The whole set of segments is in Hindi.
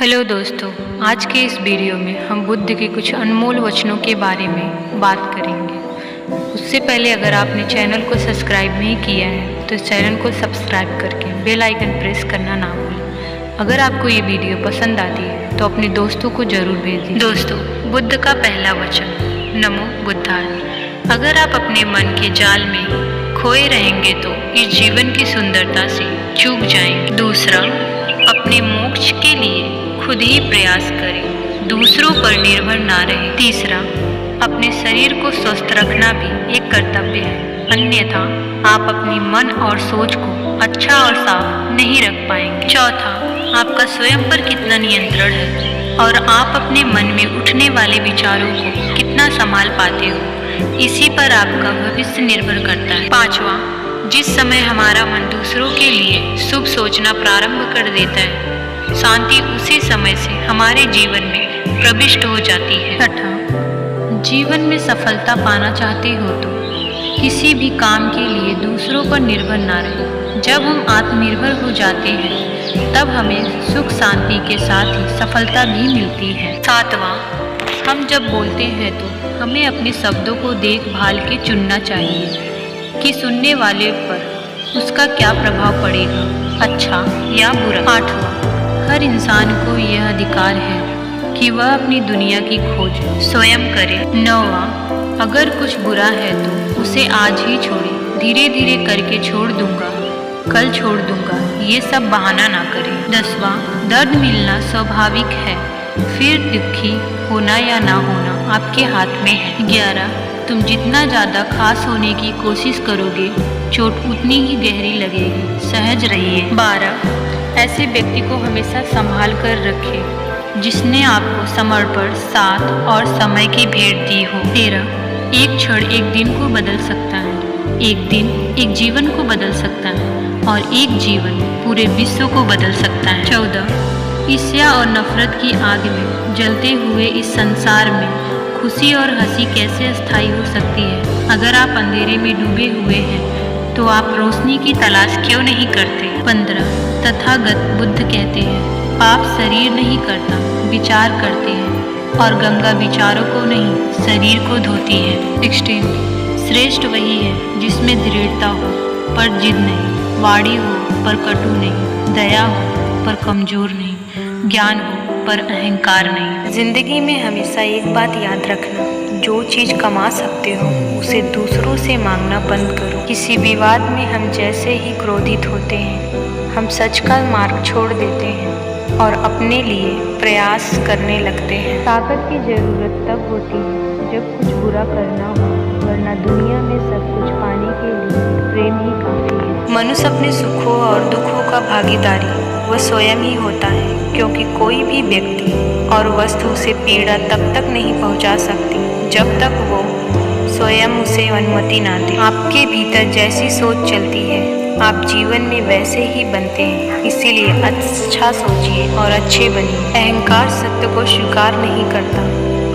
हेलो दोस्तों, आज के इस वीडियो में हम बुद्ध के कुछ अनमोल वचनों के बारे में बात करेंगे। उससे पहले अगर आपने चैनल को सब्सक्राइब नहीं किया है तो इस चैनल को सब्सक्राइब करके बेल आइकन प्रेस करना ना भूलें। अगर आपको ये वीडियो पसंद आती है तो अपने दोस्तों को जरूर भेज दीजिए। दोस्तों, बुद्ध का पहला वचन, नमो बुद्धाय। अगर आप अपने मन के जाल में खोए रहेंगे तो इस जीवन की सुंदरता से चूक जाएंगे। दूसरा, अपने मोक्ष के लिए खुद ही प्रयास करें, दूसरों पर निर्भर ना रहे। तीसरा, अपने शरीर को स्वस्थ रखना भी एक कर्तव्य है, अन्यथा आप अपनी मन और सोच को अच्छा और साफ नहीं रख पाएंगे। चौथा, आपका स्वयं पर कितना नियंत्रण है और आप अपने मन में उठने वाले विचारों को कितना संभाल पाते हो, इसी पर आपका भविष्य निर्भर करता है। पांचवा, जिस समय हमारा मन दूसरों के लिए शुभ सोचना प्रारंभ कर देता है, शांति उसी समय से हमारे जीवन में प्रविष्ट हो जाती है। छठा, जीवन में सफलता पाना चाहते हो तो किसी भी काम के लिए दूसरों पर निर्भर ना रहे। जब हम आत्मनिर्भर हो जाते हैं तब हमें सुख शांति के साथ ही सफलता भी मिलती है। सातवां, हम जब बोलते हैं तो हमें अपने शब्दों को देखभाल के चुनना चाहिए कि सुनने वाले पर उसका क्या प्रभाव पड़ेगा, अच्छा या बुरा। आठवां, हर इंसान को यह अधिकार है कि वह अपनी दुनिया की खोज स्वयं करे। नौवां, अगर कुछ बुरा है तो उसे आज ही छोड़े, धीरे धीरे करके छोड़ दूंगा, कल छोड़ दूंगा, ये सब बहाना ना करे। 10वां, दर्द मिलना स्वाभाविक है, फिर दुखी होना या ना होना आपके हाथ में है। 11, तुम जितना ज़्यादा खास होने की कोशिश करोगे चोट उतनी ही गहरी लगेगी, सहज रहिए। 12, ऐसे व्यक्ति को हमेशा संभाल कर रखें जिसने आपको समर्पण, साथ और समय की भेंट दी हो। 13, एक क्षण एक दिन को बदल सकता है, एक दिन एक जीवन को बदल सकता है और एक जीवन पूरे विश्व को बदल सकता है। 14, ईर्ष्या और नफरत की आग में जलते हुए इस संसार में खुशी और हंसी कैसे अस्थायी हो सकती है। अगर आप अंधेरे में डूबे हुए हैं तो आप रोशनी की तलाश क्यों नहीं करते। 15, तथागत बुद्ध कहते हैं, पाप शरीर नहीं करता, विचार करते हैं और गंगा विचारों को नहीं शरीर को धोती है। 16, श्रेष्ठ वही है जिसमें दृढ़ता हो पर जिद नहीं, वाणी हो पर कटु नहीं, दया हो पर कमजोर नहीं, ज्ञान हो पर अहंकार नहीं। जिंदगी में हमेशा एक बात याद रखना, जो चीज़ कमा सकते हो उसे दूसरों से मांगना बंद करो। किसी विवाद में हम जैसे ही क्रोधित होते हैं हम सच का मार्ग छोड़ देते हैं और अपने लिए प्रयास करने लगते हैं। ताकत की जरूरत तब होती है जब कुछ बुरा करना हो, वरना दुनिया में सब कुछ पाने के लिए प्रेम ही काफी है। मनुष्य अपने सुखों और दुखों का भागीदारी वह स्वयं ही होता है, क्योंकि कोई भी व्यक्ति और वस्तु उसे पीड़ा तब तक नहीं पहुंचा सकती जब तक वो स्वयं उसे अनुमति ना दे। आपके भीतर जैसी सोच चलती है आप जीवन में वैसे ही बनते हैं, इसीलिए अच्छा सोचिए और अच्छे बनिए। अहंकार सत्य को स्वीकार नहीं करता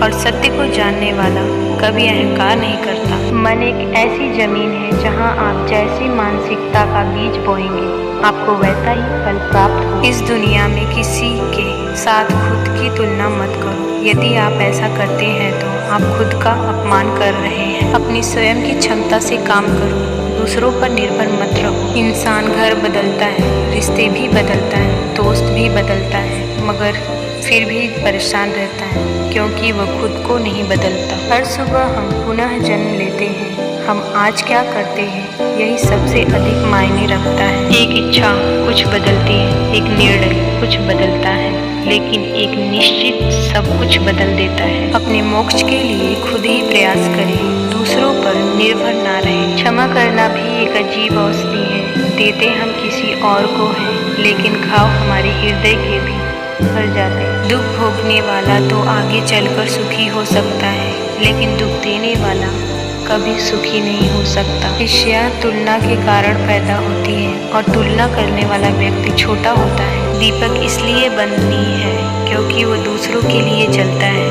और सत्य को जानने वाला कभी अहंकार नहीं करता। मन एक ऐसी जमीन है जहां आप जैसी मानसिकता का बीज बोएंगे आपको वैसा ही फल प्राप्त हो। इस दुनिया में किसी के साथ खुद की तुलना मत करो, यदि आप ऐसा करते हैं तो आप खुद का अपमान कर रहे हैं। अपनी स्वयं की क्षमता से काम करो, दूसरों पर निर्भर मत रहो। इंसान घर बदलता है, रिश्ते भी बदलता है, दोस्त भी बदलता है, मगर फिर भी परेशान रहता है क्योंकि वह खुद को नहीं बदलता। हर सुबह हम पुनः जन्म लेते हैं, हम आज क्या करते हैं यही सबसे अधिक मायने रखता है। एक इच्छा कुछ बदलती है, एक निर्णय कुछ बदलता है, लेकिन एक निश्चित सब कुछ बदल देता है। अपने मोक्ष के लिए खुद ही प्रयास करें, दूसरों पर निर्भर ना रहें। क्षमा करना भी एक अजीब औषधि है, देते हम किसी और को हैं, लेकिन घाव हमारे हृदय के भी भर जाते हैं। दुख भोगने वाला तो आगे चलकर सुखी हो सकता है, लेकिन दुख देने वाला कभी सुखी नहीं हो सकता। ईर्ष्या तुलना के कारण पैदा होती है और तुलना करने वाला व्यक्ति छोटा होता है। दीपक इसलिए बंदनीय है क्योंकि वो दूसरों के लिए जलता है,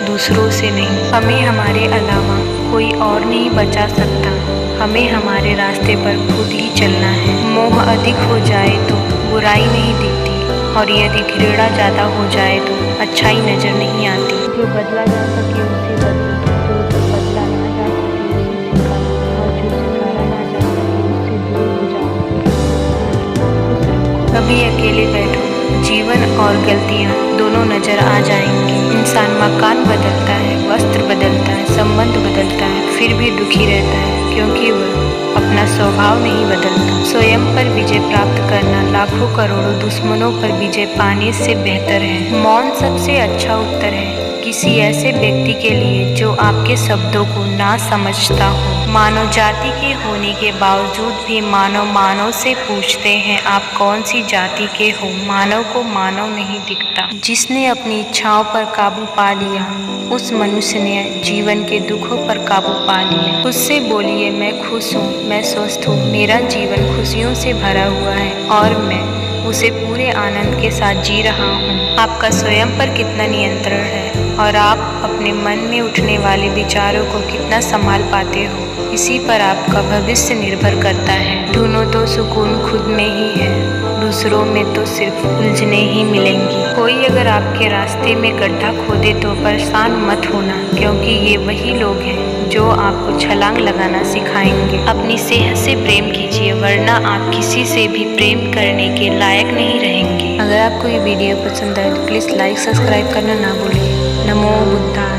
दूसरों से नहीं। हमें हमारे अलावा कोई और नहीं बचा सकता, हमें हमारे रास्ते पर खुद ही चलना है। मोह अधिक हो जाए तो बुराई नहीं दिखती, और यदि घृणा ज़्यादा हो जाए तो अच्छाई नज़र नहीं आती। जो बदला जा सके उसे बदलो, जो बदला ना जा सके उसे स्वीकारो, और जो स्वीकारा ना जा सके उससे दूर हो जाओ। कभी अकेले बैठो, जीवन और गलतियाँ दोनों नजर आ जाएंगी। इंसान मकान बदलता है, वस्त्र बदलता है, संबंध बदलता है, फिर भी दुखी रहता है, क्योंकि वह अपना स्वभाव नहीं बदलता। स्वयं पर विजय प्राप्त करना लाखों करोड़ों दुश्मनों पर विजय पाने से बेहतर है। मौन सबसे अच्छा उत्तर है किसी ऐसे व्यक्ति के लिए जो आपके शब्दों को ना समझता हो। मानव जाति के होने के बावजूद भी मानव से पूछते हैं आप कौन सी जाति के हो। मानव को मानव नहीं दिखता। जिसने अपनी इच्छाओं पर काबू पा लिया उस मनुष्य ने जीवन के दुखों पर काबू पा लिया। उससे बोलिए मैं खुश हूँ, मैं स्वस्थ हूँ, मेरा जीवन खुशियों से भरा हुआ है और मैं उसे पूरे आनंद के साथ जी रहा हूँ। आपका स्वयं पर कितना नियंत्रण है और आप अपने मन में उठने वाले विचारों को कितना संभाल पाते हो, इसी पर आपका भविष्य निर्भर करता है। ढूंढो तो सुकून खुद में ही है, दूसरों में तो सिर्फ उलझने ही मिलेंगी। कोई अगर आपके रास्ते में गड्ढा खोदे तो परेशान मत होना, क्योंकि ये वही लोग हैं जो आपको छलांग लगाना सिखाएंगे। अपनी सेहत से प्रेम कीजिए, वरना आप किसी से भी प्रेम करने के लायक नहीं रहेंगे। अगर आपको ये वीडियो पसंद आए तो प्लीज़ लाइक सब्सक्राइब करना ना भूलिए। नमो बुद्धाय।